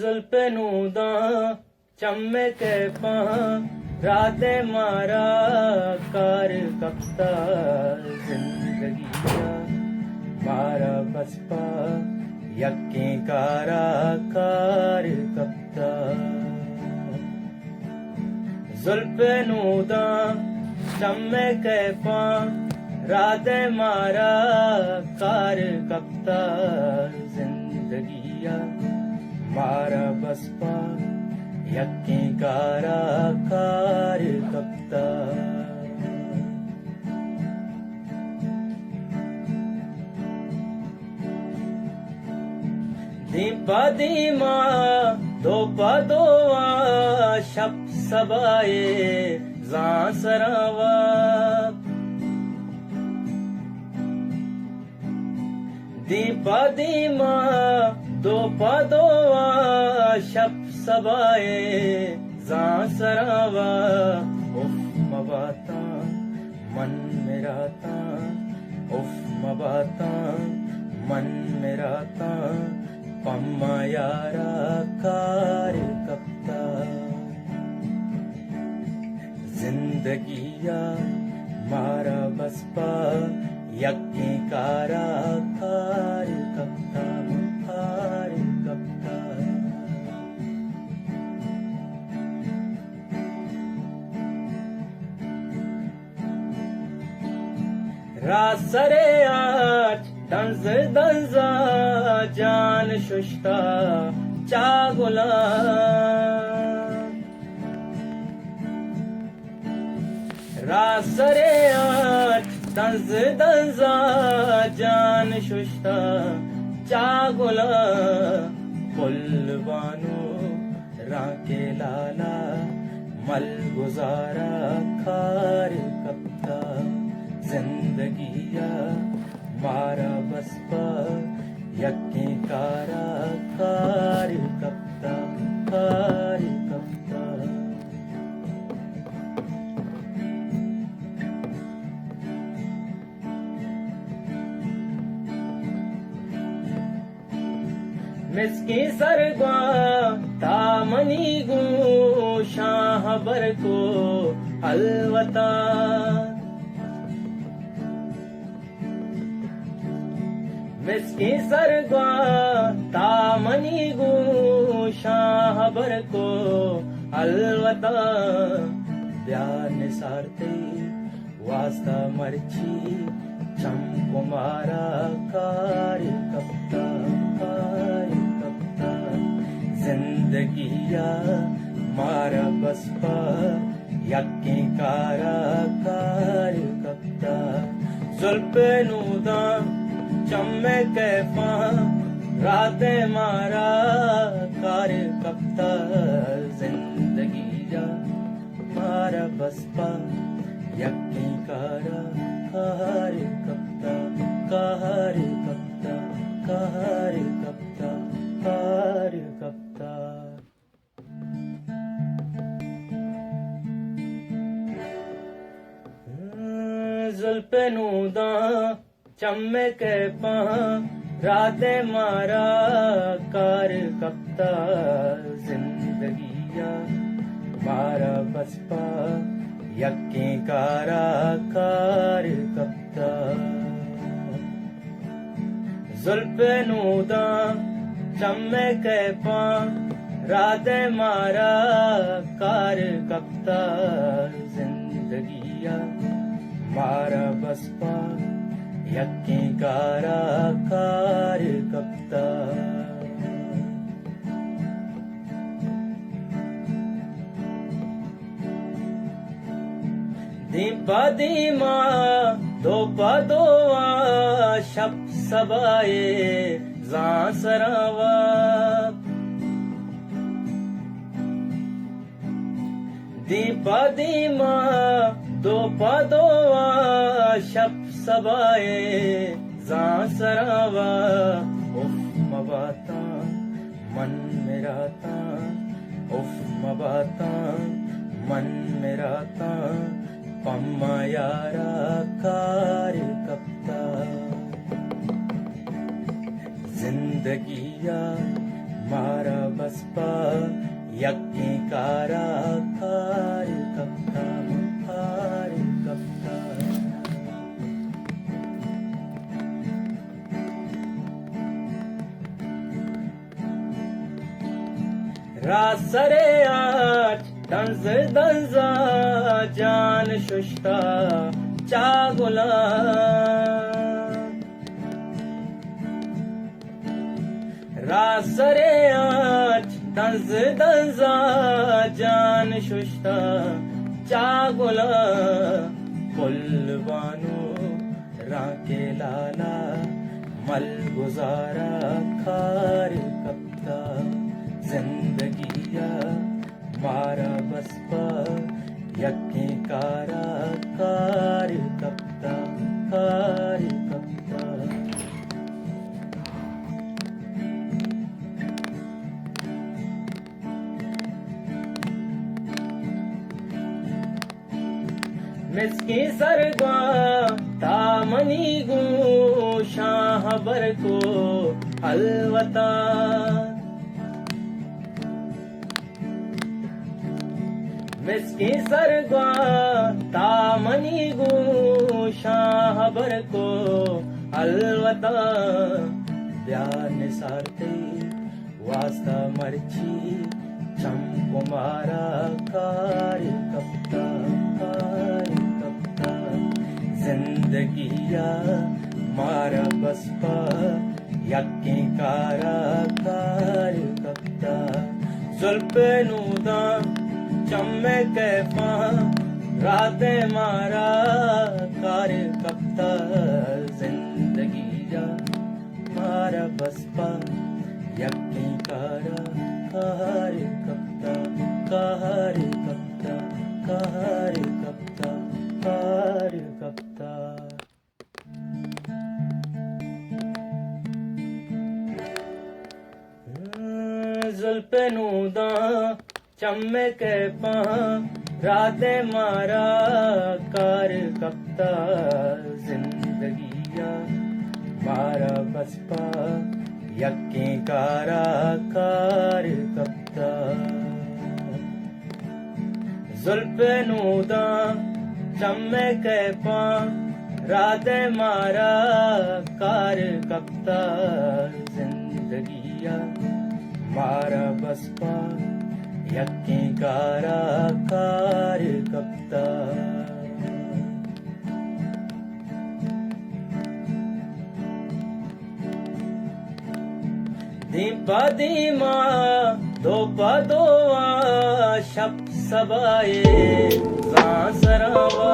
जुल्फे नूदा चम्मे के पहा राते मारा कार कप्ता जिंदगी का मारा बसपा यक्के कारा कार कप्ता जुल्फे नूदा चम्मे के पहा राते मारा कार कप्ता जिंदगिया मारा बसपा यक्के कारा कार कप्ता दीपा दीमा दोपा दोआ शप सबाए जां सरावा दीपा दीमा दोपा दोआ शप सबाए जां सरावा उफ मबाता मन मेरा ता उफ मबाता मन मेरा ता पम्मा यारा कार कप्ता जिंदगिया मारा बसपा यक्के कारा कार कप्ता कार कप्ता रासरे आज दंज दंजा जान शुश्ता चागुला रासरे आज दंज दंजा जान शुश्ता चागुला कुलबानो राके लाला मल गुजारा खार कप्ता जिंदगिया मारा बसपा यक्के कारा कार कप्ता कार कप्ता मिसकी सरगा तामनी गू शाह बर को अलवता मिसकी सरगा तामनी गू शाह बर को अलवता ब्यान सारते वास्ता मर्ची चम कुमारा कार कप्ता जिंदगिया मारा बसपा यक्के कारा कार कप्ता जुल्फे नूदा चम्मे के पहा राते मारा कार कप्ता जिंदगिया मारा बसपा यक्के कारा कार कप्ता कार कप्ता कार कप्ता कार कप्ता जुल्फे नूदा चम्मे के पहा राते मारा कार कप्ता जिंदगिया मारा बसपा यक्के कारा कार कप्ता जुल्फे नूदा चम्मे के पहा राते मारा कार कप्ता जिंदगिया मारा बसपा यक्के कारा कार कप्ता दीपा दीमा दोपा दोआ शप सबाए जां सरावा दीपा दीमा दोपा दोआ शप सबाए जां सरावा उफ मबाता मन मेरा ता उफ मबाता मन मेरा ता पम्मा यारा कार कप्ता जिंदगिया मारा बस बसपा यक्की कारा कार कप्ता मुखार कप्ता रासरे आठ दंज दंजा जान शुष्ता चागुला रासरे आठ दंज दंजा जान शुष्ता चागुला कुलबानो राके लाला मल गुजारा खार कप्ता जिंदगिया मारा बसपा यक्के कारा कार कप्ता कार कप्ता मिसकी सरगा तामनी गू शाह बर को अलवता मिसकी सरगा तामनी गू शाह बर को अलवता ब्यान सारते वास्ता मर्ची चम कुमारा कार कप्ता जिंदगिया मारा बसपा यक्के कारा कार कप्ता जुल्फे नूदा चम्मे कैफा राते मारा कार कप्ता जिंदगिया मारा बसपा यक्के कारा कार कप्ता कार कप्ता कार कप्ता कार कप्ता जुल्फे नूदा चम्मे के पा राते मारा कार कप्ता जिंदगिया मारा बसपा यक्के कारा कार कप्ता जुल्फे नूदा चम्मे के पा राते मारा कार कप्ता जिंदगिया मारा बसपा यक्के कारा कार कप्ता दीपा दीमा दोपा दोआ शप सबाए सरावा